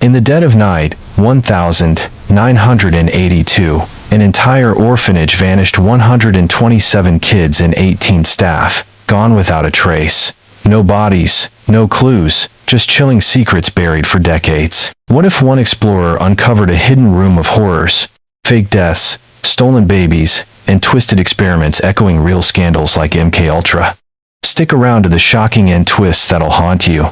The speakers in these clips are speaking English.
In the dead of night, 1982, an entire orphanage vanished. 127 kids and 18 staff, gone without a trace. No bodies, no clues, just chilling secrets buried for decades. What if one explorer uncovered a hidden room of horrors, fake deaths, stolen babies, and twisted experiments echoing real scandals like MKUltra? Stick around to the shocking end twists that'll haunt you.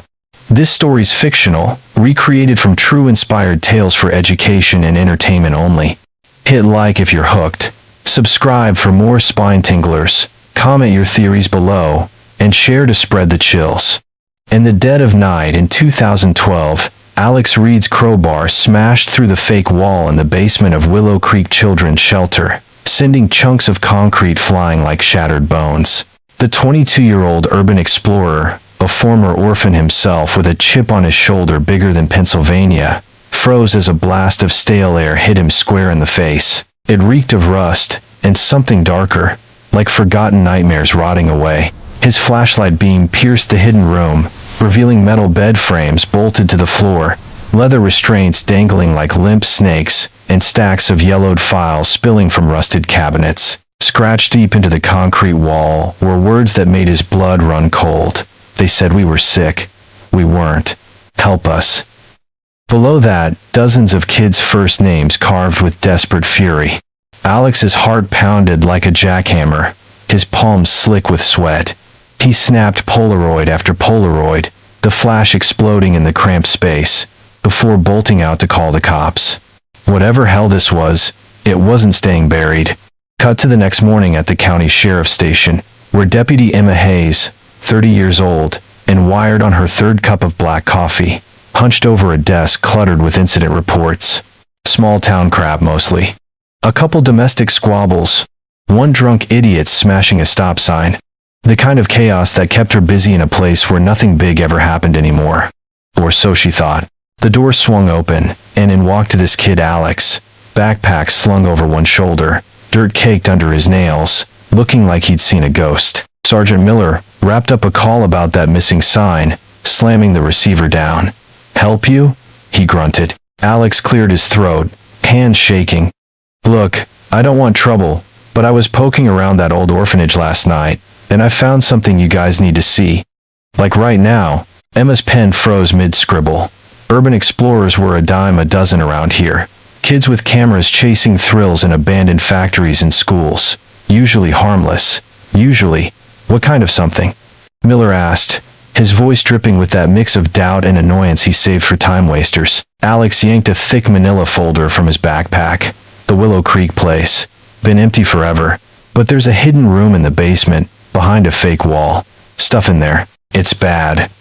This story's fictional, recreated from true inspired tales for education and entertainment only. Hit like if you're hooked, subscribe for more spine tinglers, comment your theories below, and share to spread the chills. In the dead of night in 2012, Alex Reed's crowbar smashed through the fake wall in the basement of Willow Creek Children's Shelter, sending chunks of concrete flying like shattered bones. The 22-year-old urban explorer, a former orphan himself with a chip on his shoulder bigger than Pennsylvania, froze as a blast of stale air hit him square in the face. It reeked of rust, and something darker, like forgotten nightmares rotting away. His flashlight beam pierced the hidden room, revealing metal bed frames bolted to the floor, leather restraints dangling like limp snakes, and stacks of yellowed files spilling from rusted cabinets. Scratched deep into the concrete wall were words that made his blood run cold. They said we were sick. We weren't. Help us. Below that, dozens of kids' first names carved with desperate fury. Alex's heart pounded like a jackhammer, his palms slick with sweat. He snapped Polaroid after Polaroid, the flash exploding in the cramped space, before bolting out to call the cops. Whatever hell this was, it wasn't staying buried. Cut to the next morning at the county sheriff's station, where Deputy Emma Hayes, 30 years old, and wired on her third cup of black coffee, hunched over a desk cluttered with incident reports. Small town crap mostly. A couple domestic squabbles, one drunk idiot smashing a stop sign. The kind of chaos that kept her busy in a place where nothing big ever happened anymore. Or so she thought. The door swung open, and in walked this kid Alex, backpack slung over one shoulder, dirt caked under his nails, looking like he'd seen a ghost. Sergeant Miller wrapped up a call about that missing sign, slamming the receiver down. "Help you?" he grunted. Alex cleared his throat, hands shaking. "Look, I don't want trouble, but I was poking around that old orphanage last night, and I found something you guys need to see. Like right now." Emma's pen froze mid-scribble. Urban explorers were a dime a dozen around here. Kids with cameras chasing thrills in abandoned factories and schools. Usually harmless. Usually. What kind of something? Miller asked, his voice dripping with that mix of doubt and annoyance he saved for time wasters. Alex yanked a thick manila folder from his backpack. The Willow Creek place. Been empty forever. But there's a hidden room in the basement, behind a fake wall. Stuff in there. It's bad.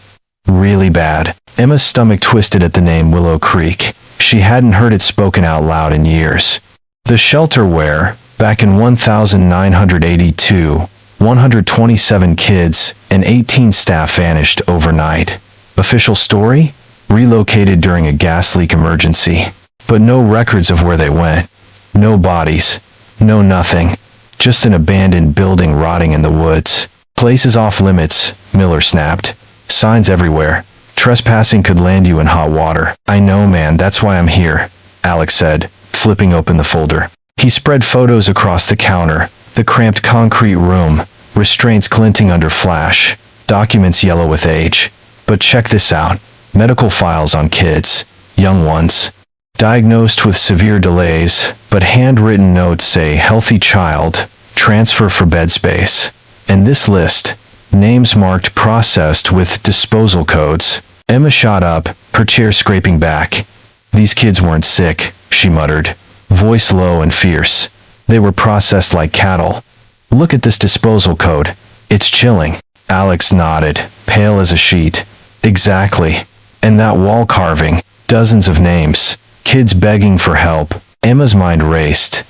Really bad. Emma's stomach twisted at the name Willow Creek. She hadn't heard it spoken out loud in years. The shelter where, back in 1982, 127 kids and 18 staff vanished overnight. Official story? Relocated during a gas leak emergency. But no records of where they went. No bodies. No nothing. Just an abandoned building rotting in the woods. Place is off limits, Miller snapped. Signs everywhere. Trespassing could land you in hot water. "I know, man, that's why I'm here," Alex said, flipping open the folder. He spread photos across the counter, the cramped concrete room, restraints glinting under flash, documents yellow with age. But check this out. Medical files on kids. Young ones. Diagnosed with severe delays, but handwritten notes say healthy child, transfer for bed space. And this list, names marked processed with disposal codes. Emma shot up, her chair scraping back. "These kids weren't sick," she muttered, voice low and fierce. "They were processed like cattle. Look at this disposal code. It's chilling." Alex nodded, pale as a sheet. "Exactly. And that wall carving, dozens of names, kids begging for help." Emma's mind raced.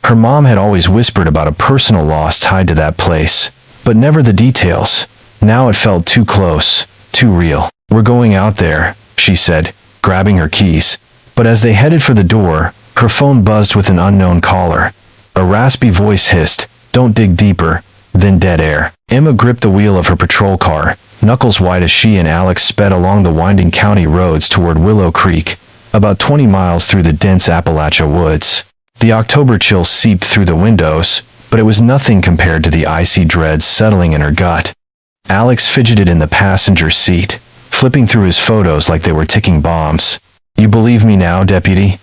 Her mom had always whispered about a personal loss tied to that place, but never the details. Now it felt too close, too real. "We're going out there," she said, grabbing her keys. But as they headed for the door, her phone buzzed with an unknown caller. A raspy voice hissed, "Don't dig deeper," then dead air. Emma gripped the wheel of her patrol car, knuckles white as she and Alex sped along the winding county roads toward Willow Creek, about 20 miles through the dense Appalachia woods. The October chill seeped through the windows, but it was nothing compared to the icy dread settling in her gut. Alex fidgeted in the passenger seat, flipping through his photos like they were ticking bombs. "You believe me now, deputy?"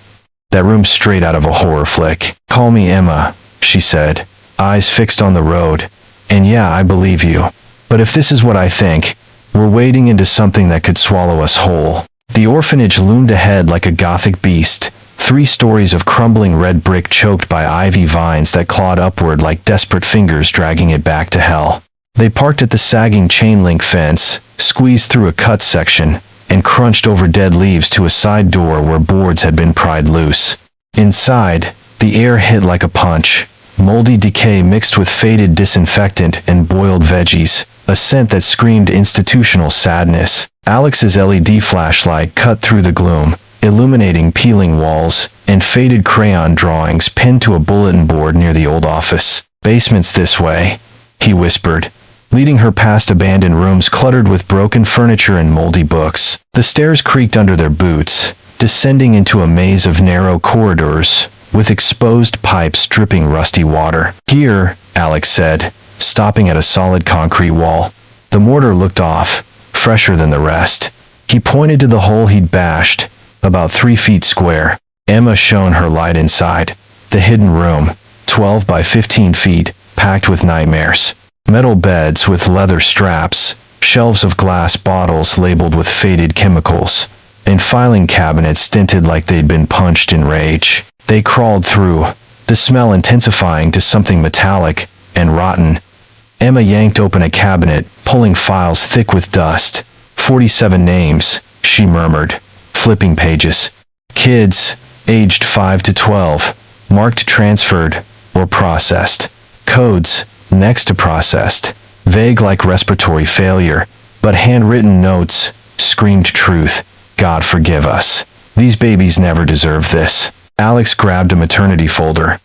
That room's straight out of a horror flick. "Call me Emma," she said, eyes fixed on the road. "And yeah, I believe you. But if this is what I think, we're wading into something that could swallow us whole." The orphanage loomed ahead like a gothic beast, 3 stories of crumbling red brick choked by ivy vines that clawed upward like desperate fingers dragging it back to hell. They parked at the sagging chain-link fence, squeezed through a cut section, and crunched over dead leaves to a side door where boards had been pried loose. Inside, the air hit like a punch, moldy decay mixed with faded disinfectant and boiled veggies, a scent that screamed institutional sadness. Alex's LED flashlight cut through the gloom, illuminating peeling walls and faded crayon drawings pinned to a bulletin board near the old office. "Basement's this way," he whispered, leading her past abandoned rooms cluttered with broken furniture and moldy books. The stairs creaked under their boots, descending into a maze of narrow corridors, with exposed pipes dripping rusty water. "Here," Alex said, stopping at a solid concrete wall. The mortar looked off, fresher than the rest. He pointed to the hole he'd bashed, about 3 feet square. Emma shone her light inside. The hidden room, 12 by 15 feet, packed with nightmares. Metal beds with leather straps, shelves of glass bottles labeled with faded chemicals, and filing cabinets stinted like they'd been punched in rage. They crawled through, the smell intensifying to something metallic and rotten. Emma yanked open a cabinet, pulling files thick with dust. 47 names, she murmured, flipping pages. Kids, aged 5 to 12, marked transferred or processed. Codes, next to processed, vague like respiratory failure, but handwritten notes screamed truth. "God forgive us. These babies never deserve this." Alex grabbed a maternity folder.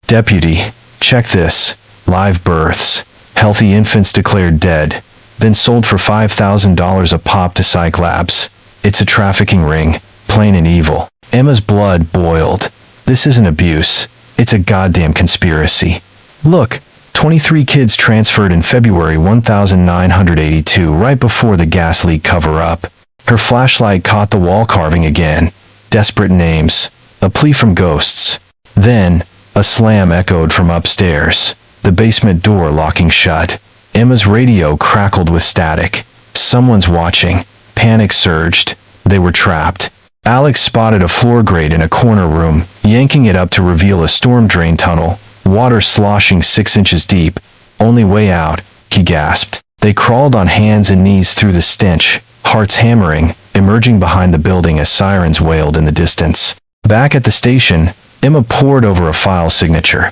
"Deputy, check this. Live births. Healthy infants declared dead, then sold for $5,000 a pop to psych labs. It's a trafficking ring, plain and evil." Emma's blood boiled. "This isn't abuse. It's a goddamn conspiracy. Look, 23 kids transferred in February 1982, right before the gas leak cover-up." Her flashlight caught the wall carving again. Desperate names. A plea from ghosts. Then, a slam echoed from upstairs, the basement door locking shut. Emma's radio crackled with static. Someone's watching. Panic surged. They were trapped. Alex spotted a floor grate in a corner room, yanking it up to reveal a storm drain tunnel, water sloshing 6 inches deep. "Only way out," he gasped. They crawled on hands and knees through the stench, hearts hammering, emerging behind the building as sirens wailed in the distance. Back at the station, Emma pored over a file signature.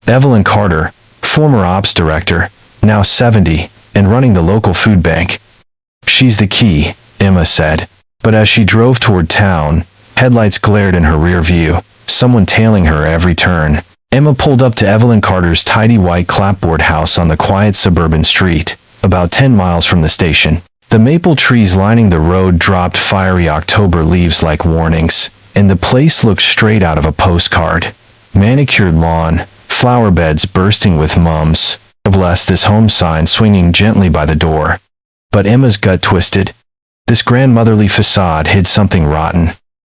Evelyn Carter, former ops director, now 70, and running the local food bank. "She's the key," Emma said. But as she drove toward town, headlights glared in her rear view, someone tailing her every turn. Emma pulled up to Evelyn Carter's tidy white clapboard house on the quiet suburban street, about 10 miles from the station. The maple trees lining the road dropped fiery October leaves like warnings, and the place looked straight out of a postcard. Manicured lawn, flower beds bursting with mums, bless this home sign swinging gently by the door. But Emma's gut twisted. This grandmotherly facade hid something rotten.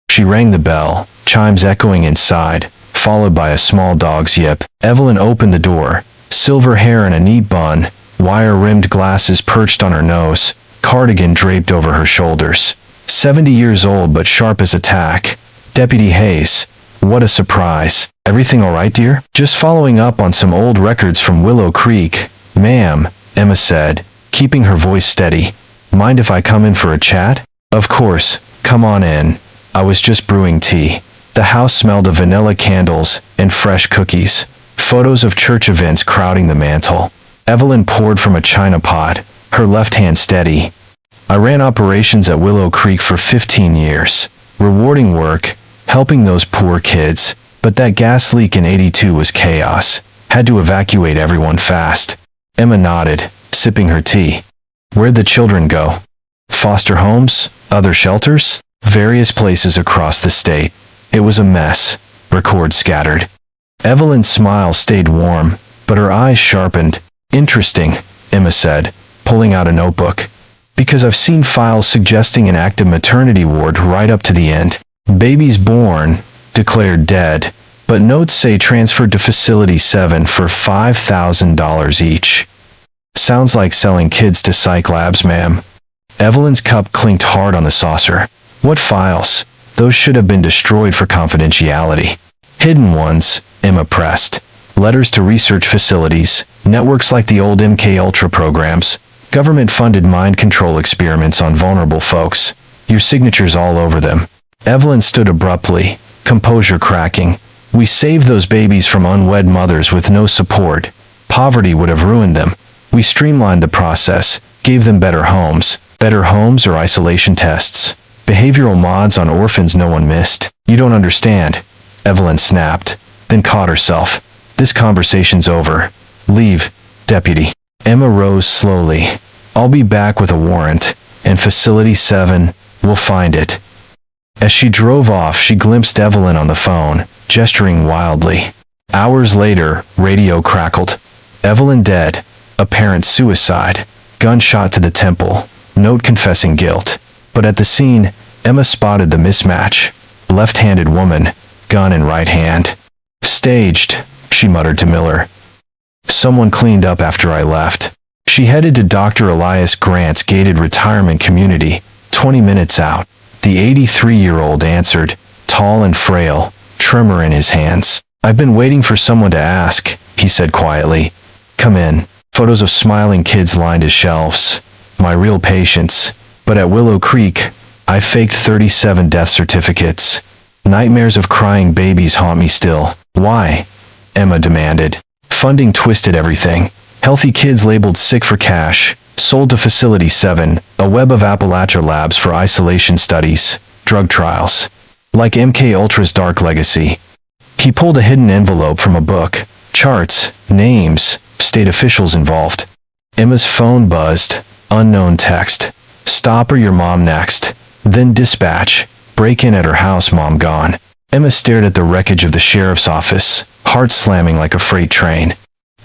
She rang the bell, chimes echoing inside, followed by a small dog's yip. Evelyn opened the door, silver hair in a neat bun, wire-rimmed glasses perched on her nose, cardigan draped over her shoulders. 70 years old but sharp as a tack. "Deputy Hayes, what a surprise. Everything all right, dear?" "Just following up on some old records from Willow Creek, ma'am," Emma said, keeping her voice steady. "Mind if I come in for a chat?" "Of course, come on in. I was just brewing tea." The house smelled of vanilla candles and fresh cookies, photos of church events crowding the mantel. Evelyn poured from a china pot, her left hand steady. "I ran operations at Willow Creek for 15 years. Rewarding work, helping those poor kids, but that gas leak in '82 was chaos. Had to evacuate everyone fast." Emma nodded, sipping her tea. "Where'd the children go? Foster homes? Other shelters?" various places across the state. It was a mess. Records scattered. Evelyn's smile stayed warm, but her eyes sharpened. Interesting, Emma said, pulling out a notebook. Because I've seen files suggesting an active maternity ward right up to the end. Babies born, declared dead, but notes say transferred to Facility 7 for $5,000 each. Sounds like selling kids to psych labs, ma'am. Evelyn's cup clinked hard on the saucer. What files? Those should have been destroyed for confidentiality. Hidden ones, Emma pressed. Letters to research facilities, networks like the old MK Ultra programs, government-funded mind control experiments on vulnerable folks. Your signature's all over them. Evelyn stood abruptly, composure cracking. We saved those babies from unwed mothers with no support. Poverty would have ruined them. We streamlined the process, gave them better homes or isolation tests. Behavioral mods on orphans no one missed. You don't understand. Evelyn snapped, then caught herself. This conversation's over. Leave, deputy. Emma rose slowly. I'll be back with a warrant, and Facility 7 will find it. As she drove off, she glimpsed Evelyn on the phone, gesturing wildly. Hours later, radio crackled. Evelyn dead. Apparent suicide. Gunshot to the temple. Note confessing guilt. But at the scene, Emma spotted the mismatch. Left-handed woman, gun in right hand. Staged, she muttered to Miller. Someone cleaned up after I left. She headed to Dr. Elias Grant's gated retirement community, 20 minutes out. The 83-year-old answered, tall and frail, tremor in his hands. I've been waiting for someone to ask, he said quietly. Come in. Photos of smiling kids lined his shelves. My real patients. But at Willow Creek, I faked 37 death certificates. Nightmares of crying babies haunt me still. Why? Emma demanded. Funding twisted everything. Healthy kids labeled sick for cash, sold to Facility 7, a web of Appalachia labs for isolation studies, drug trials. Like MK Ultra's dark legacy. He pulled a hidden envelope from a book. Charts, names, state officials involved. Emma's phone buzzed. Unknown text. Stop or your mom next. Then dispatch. Break in at her house, mom gone. Emma stared at the wreckage of the sheriff's office, heart slamming like a freight train.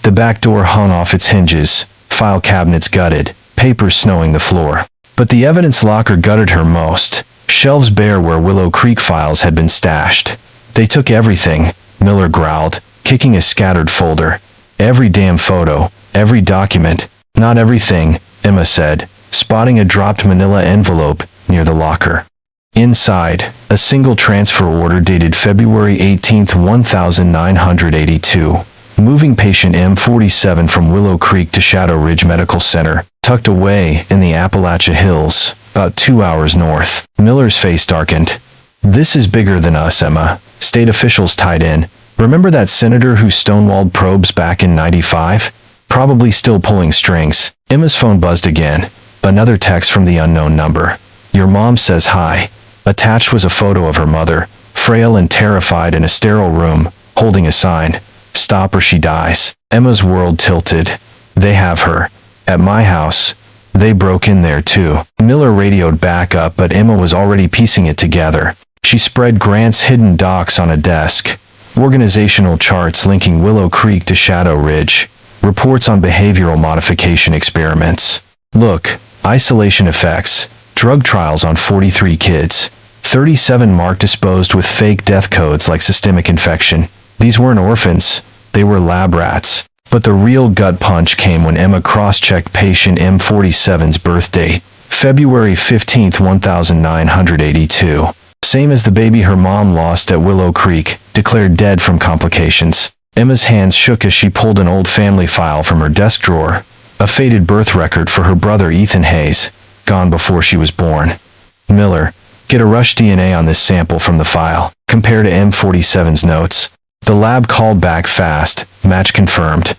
The back door hung off its hinges, file cabinets gutted, papers snowing the floor. But the evidence locker gutted her most. Shelves bare where Willow Creek files had been stashed. They took everything, Miller growled, kicking a scattered folder. Every damn photo, every document. Not everything, Emma said, spotting a dropped manila envelope near the locker. Inside, a single transfer order dated February 18, 1982. Moving patient M47 from Willow Creek to Shadow Ridge Medical Center, tucked away in the Appalachia Hills, about 2 hours north. Miller's face darkened. This is bigger than us, Emma. State officials tied in. Remember that senator who stonewalled probes back in '95? Probably still pulling strings. Emma's phone buzzed again. Another text from the unknown number. Your mom says hi. Attached was a photo of her mother, frail and terrified in a sterile room, holding a sign. Stop or she dies. Emma's world tilted. They have her. At my house. They broke in there too. Miller radioed back up, but Emma was already piecing it together. She spread Grant's hidden docs on a desk. Organizational charts linking Willow Creek to Shadow Ridge. Reports on behavioral modification experiments. Look, isolation effects. Drug trials on 43 kids. 37 marked disposed with fake death codes like systemic infection. These weren't orphans. They were lab rats. But the real gut punch came when Emma cross-checked patient M47's birth date. February 15, 1982. Same as the baby her mom lost at Willow Creek, declared dead from complications. Emma's hands shook as she pulled an old family file from her desk drawer. A faded birth record for her brother Ethan Hayes, gone before she was born. Miller, get a rush DNA on this sample from the file. Compare to M47's notes. The lab called back fast. Match confirmed.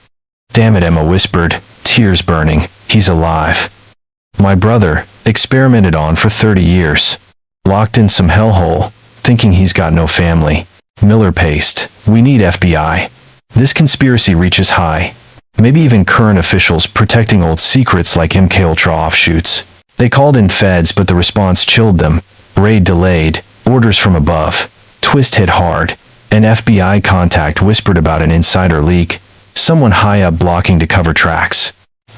Damn it, Emma whispered, tears burning. He's alive. My brother, experimented on for 30 years. Locked in some hellhole, thinking he's got no family. Miller paced. We need FBI. This conspiracy reaches high. Maybe even current officials protecting old secrets like MK Ultra offshoots. They called in feds, but the response chilled them. Raid delayed. Orders from above. Twist hit hard. An FBI contact whispered about an insider leak. Someone high up blocking to cover tracks.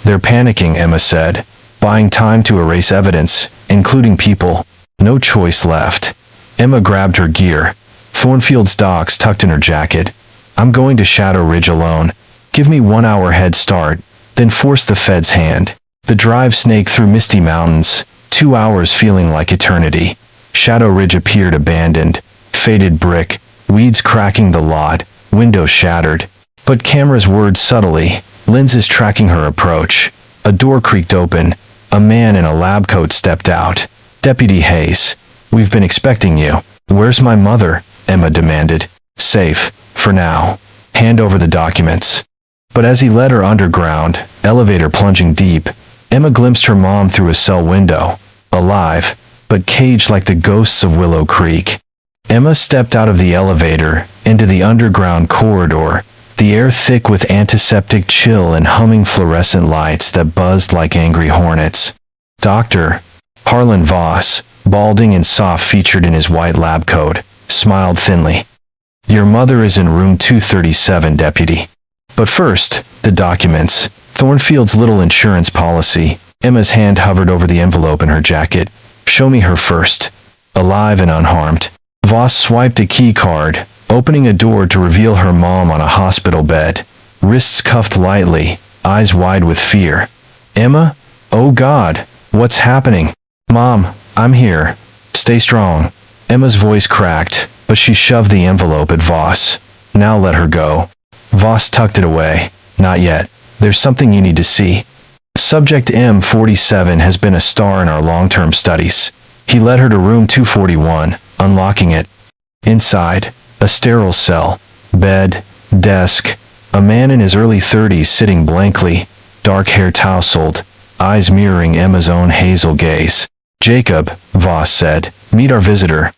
They're panicking, Emma said. Buying time to erase evidence, including people. No choice left. Emma grabbed her gear. Thornfield's docks tucked in her jacket. I'm going to Shadow Ridge alone. Give me 1 hour head start, then force the Fed's hand. The drive snaked through misty mountains, 2 hours feeling like eternity. Shadow Ridge appeared abandoned. Faded brick, weeds cracking the lot, windows shattered. But cameras whirred subtly, lenses tracking her approach. A door creaked open. A man in a lab coat stepped out. Deputy Hayes, we've been expecting you. Where's my mother? Emma demanded. Safe, for now. Hand over the documents. But as he led her underground, elevator plunging deep, Emma glimpsed her mom through a cell window. Alive, but caged like the ghosts of Willow Creek. Emma stepped out of the elevator, into the underground corridor, the air thick with antiseptic chill and humming fluorescent lights that buzzed like angry hornets. Dr. Harlan Voss, balding and soft-featured in his white lab coat, smiled thinly. Your mother is in room 237, deputy. But first, the documents. Thornfield's little insurance policy. Emma's hand hovered over the envelope in her jacket. Show me her first. Alive and unharmed. Voss swiped a key card, opening a door to reveal her mom on a hospital bed. Wrists cuffed lightly, eyes wide with fear. Emma? Oh God, what's happening? Mom, I'm here. Stay strong. Emma's voice cracked, but she shoved the envelope at Voss. Now let her go. Voss tucked it away. Not yet. There's something you need to see. Subject M47 has been a star in our long-term studies. He led her to room 241, unlocking it. Inside, a sterile cell. Bed, desk. A man in his early 30s sitting blankly, dark hair tousled, eyes mirroring Emma's own hazel gaze. Jacob, Voss said, meet our visitor.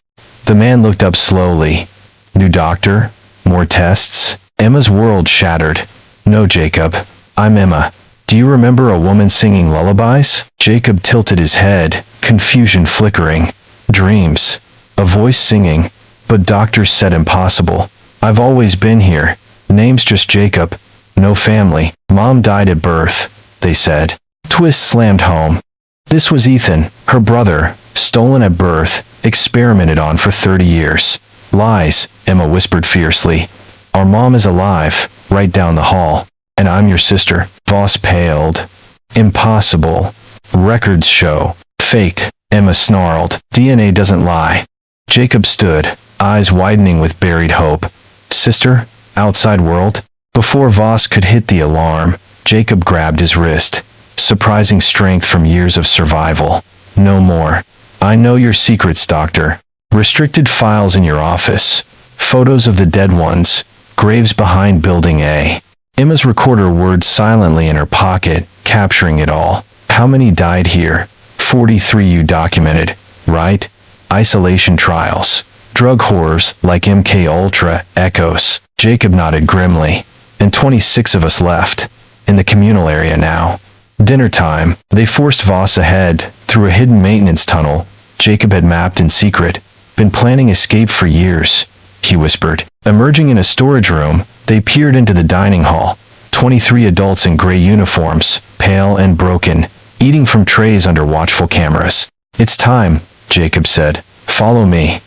The man looked up slowly. New doctor? More tests? Emma's world shattered. No, Jacob. I'm Emma. Do you remember a woman singing lullabies? Jacob tilted his head, confusion flickering. Dreams. A voice singing. But doctors said impossible. I've always been here. Name's just Jacob. No family. Mom died at birth, they said. Twist slammed home. This was Ethan, her brother, stolen at birth, experimented on for 30 years. Lies, Emma whispered fiercely. Our mom is alive, right down the hall. And I'm your sister. Voss paled. Impossible. Records show. Faked, Emma snarled. DNA doesn't lie. Jacob stood, eyes widening with buried hope. Sister? Outside world? Before Voss could hit the alarm, Jacob grabbed his wrist. Surprising strength from years of survival. No more. I know your secrets, doctor. Restricted files in your office. Photos of the dead ones. Graves behind Building A. Emma's recorder whirred silently in her pocket, capturing it all. How many died here? 43 you documented, right? Isolation trials. Drug horrors like MK Ultra, Echoes. Jacob nodded grimly. And 26 of us left. In the communal area now. Dinner time. They forced Voss ahead, through a hidden maintenance tunnel. Jacob had mapped in secret. Been planning escape for years, he whispered. Emerging in a storage room, they peered into the dining hall. 23 adults in gray uniforms, pale and broken, eating from trays under watchful cameras. It's time, Jacob said. Follow me.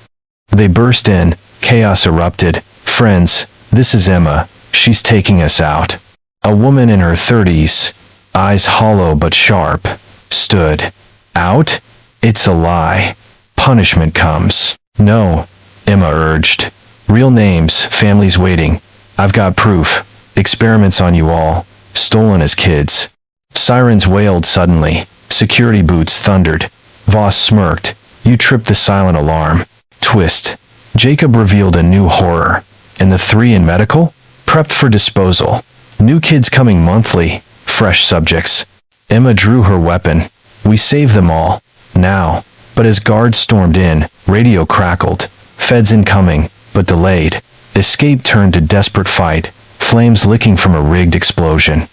They burst in. Chaos erupted. Friends, this is Emma. She's taking us out. A woman in her 30s, eyes hollow but sharp, stood. Out? It's a lie. Punishment comes. No, Emma urged. Real names, families waiting. I've got proof. Experiments on you all. Stolen as kids. Sirens wailed suddenly. Security boots thundered. Voss smirked. You tripped the silent alarm. Twist. Jacob revealed a new horror. And the 3 in medical? Prepped for disposal. New kids coming monthly. Fresh subjects. Emma drew her weapon. We saved them all. Now. But as guards stormed in, radio crackled. Feds incoming, but delayed. Escape turned to desperate fight, flames licking from a rigged explosion.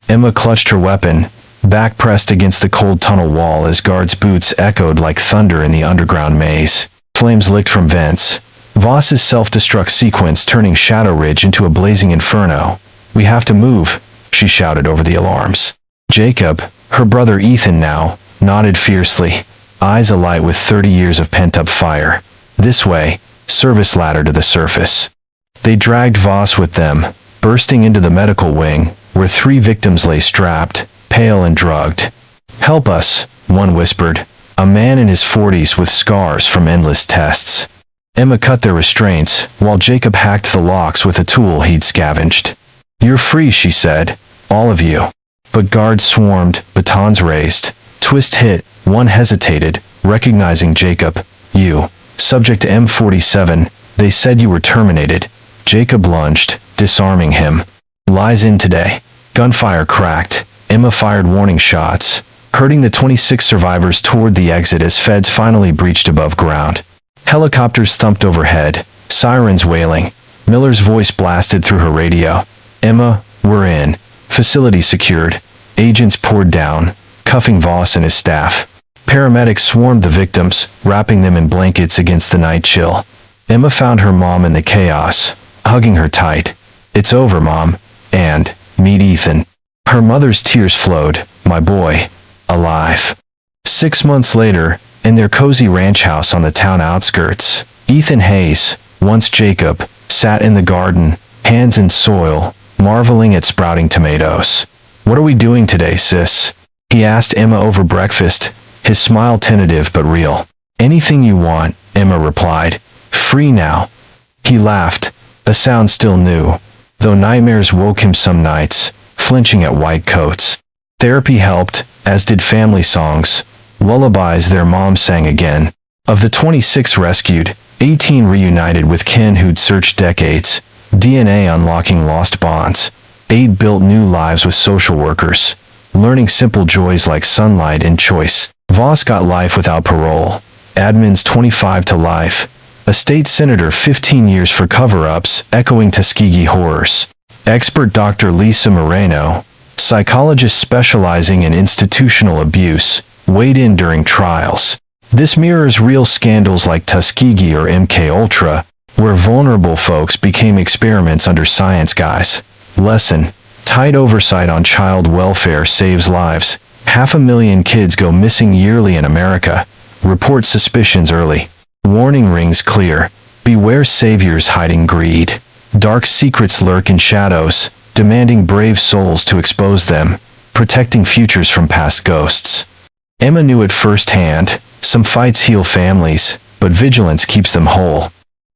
Emma clutched her weapon, back pressed against the cold tunnel wall as guards' boots echoed like thunder in the underground maze. Flames licked from vents. Voss's self-destruct sequence turning Shadow Ridge into a blazing inferno. "We have to move," she shouted over the alarms. Jacob, her brother Ethan now, nodded fiercely, eyes alight with 30 years of pent-up fire. "This way," service ladder to the surface. They dragged Voss with them, bursting into the medical wing, where 3 victims lay strapped, pale and drugged. "Help us," one whispered, a man in his 40s with scars from endless tests. Emma cut their restraints, while Jacob hacked the locks with a tool he'd scavenged. "You're free," she said, "all of you." But guards swarmed, batons raised. Twist hit, one hesitated, recognizing Jacob. "You, subject M47, they said you were terminated." Jacob lunged, disarming him. "Lies in today." Gunfire cracked. Emma fired warning shots, herding the 26 survivors toward the exit as feds finally breached above ground. Helicopters thumped overhead, sirens wailing. Miller's voice blasted through her radio. "Emma, we're in. Facility secured." Agents poured down, cuffing Voss and his staff. Paramedics swarmed the victims, wrapping them in blankets against the night chill. Emma found her mom in the chaos, hugging her tight. "It's over, Mom. And, meet Ethan." Her mother's tears flowed. "My boy. Alive." 6 months later, in their cozy ranch house on the town outskirts, Ethan Hayes, once Jacob, sat in the garden, hands in soil, marveling at sprouting tomatoes. "What are we doing today, sis?" he asked Emma over breakfast, his smile tentative but real. "Anything you want," Emma replied. "Free now." He laughed, a sound still new, though nightmares woke him some nights, flinching at white coats. Therapy helped, as did family songs, lullabies their mom sang again. Of the 26 rescued, 18 reunited with kin who'd searched decades, DNA unlocking lost bonds. 8 built new lives with social workers, learning simple joys like sunlight and choice. Voss got life without parole. Admins 25 to life. A state senator 15 years for cover-ups, echoing Tuskegee horrors. Expert Dr. Lisa Moreno, psychologist specializing in institutional abuse, weighed in during trials. This mirrors real scandals like Tuskegee or MKUltra, where vulnerable folks became experiments under science guise. Lesson: tight oversight on child welfare saves lives. 500,000 kids go missing yearly in America. Report suspicions early. Warning rings clear. Beware saviors hiding greed. Dark secrets lurk in shadows, demanding brave souls to expose them, protecting futures from past ghosts. Emma knew it firsthand. Some fights heal families, but vigilance keeps them whole.